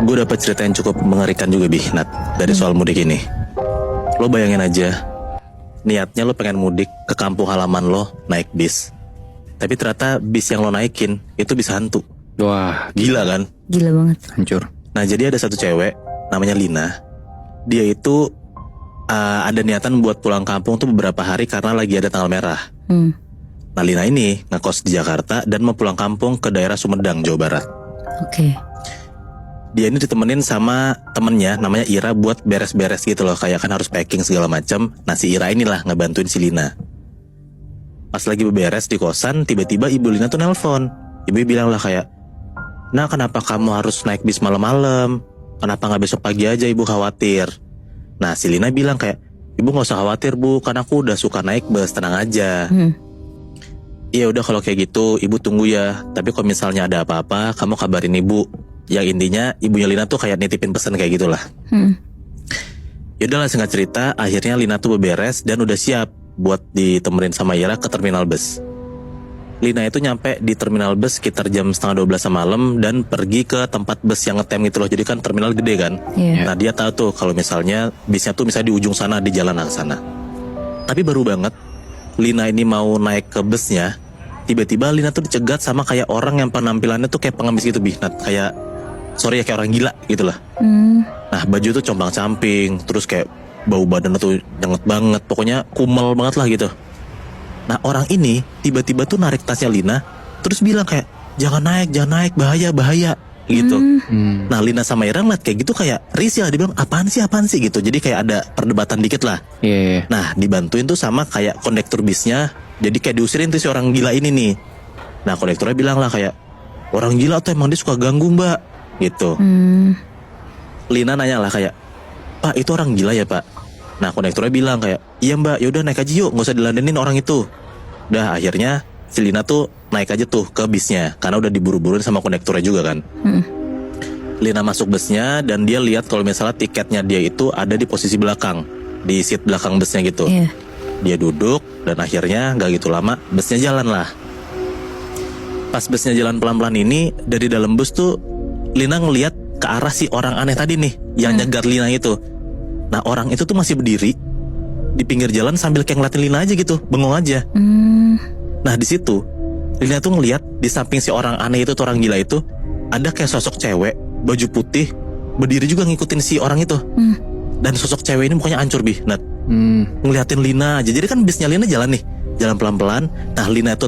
Gue dapet cerita yang cukup mengerikan juga Nat, dari soal mudik ini. Lo bayangin aja, niatnya lo pengen mudik ke kampung halaman lo naik bis, tapi ternyata bis yang lo naikin itu bisa hantu. Wah, Gila kan? Gila banget. hancur. Nah jadi ada satu cewek namanya Lina. Dia itu ada niatan buat pulang kampung tuh beberapa hari karena lagi ada tanggal merah. Nah Lina ini ngekos di Jakarta dan mau pulang kampung ke daerah Sumedang, Jawa Barat. Oke. Dia ini ditemenin sama temennya namanya Ira buat beres-beres gitu loh, kayak kan harus packing segala macam. Nah si Ira inilah ngebantuin si Lina. Pas lagi beberes di kosan, tiba-tiba ibu Lina tuh nelpon. Ibu bilang lah kayak, "Nah kenapa kamu harus naik bis malam-malam? Kenapa gak besok pagi aja, ibu khawatir." Nah si Lina bilang kayak, "Ibu gak usah khawatir bu, kan aku udah suka naik bus, tenang aja." Iya udah kalau kayak gitu ibu tunggu ya. Tapi kalau misalnya ada apa-apa kamu kabarin ibu. Yang intinya ibunya Lina tuh kayak nitipin pesan kayak gitulah. Yaudah lah singkat cerita, akhirnya Lina tuh beberes dan udah siap buat ditemenin sama Ira ke terminal bus. Lina itu nyampe di terminal bus sekitar jam setengah 12 malam dan pergi ke tempat bus yang ngetem gitu loh. Jadi kan terminal gede kan. Iya. Nah dia tahu tuh kalau misalnya bisnya tuh misalnya di ujung sana, di jalan sana. Tapi baru banget Lina ini mau naik ke busnya, tiba-tiba Lina tuh dicegat sama kayak orang yang penampilannya tuh kayak pengemis gitu Nat. Kayak sorry ya, kayak orang gila gitu lah. Nah baju tuh compang-camping, terus kayak bau badan tuh nyenget banget, pokoknya kumel banget lah gitu. Nah orang ini tiba-tiba tuh narik tasnya Lina, terus bilang kayak jangan naik, bahaya gitu. Nah Lina sama Ira ngeliat kayak gitu kayak risih lah, dia bilang apaan sih gitu. Jadi kayak ada perdebatan dikit lah. Iya. Nah dibantuin tuh sama kayak kondektur bisnya, jadi kayak diusirin tuh si orang gila ini nih. Nah kondekturnya bilang lah kayak, orang gila tuh emang dia suka ganggu mbak gitu. Lina nanya lah kayak, "Pak itu orang gila ya pak?" Nah kondekturnya bilang kayak, "Iya mbak, yaudah naik aja yuk, gak usah diladenin orang itu." Udah akhirnya si Lina tuh naik aja tuh ke bisnya karena udah diburu-buruin sama kondekturnya juga kan. Lina masuk busnya dan dia lihat kalau misalnya tiketnya dia itu ada di posisi belakang, di seat belakang busnya gitu. Iya. Dia duduk dan akhirnya gak gitu lama busnya jalan lah. Pas busnya jalan pelan-pelan ini, dari dalam bus tuh Lina ngeliat ke arah si orang aneh tadi nih yang nyegat Lina itu. Nah orang itu tuh masih berdiri di pinggir jalan sambil kayak ngeliatin Lina aja gitu, bengong aja. Nah di situ Lina tuh ngeliat di samping si orang aneh itu, tuh orang gila itu, ada kayak sosok cewek baju putih berdiri juga ngikutin si orang itu. Dan sosok cewek ini mukanya hancur Nat. Ngeliatin Lina aja. Jadi kan bisnya Lina jalan nih, jalan pelan-pelan. Nah Lina itu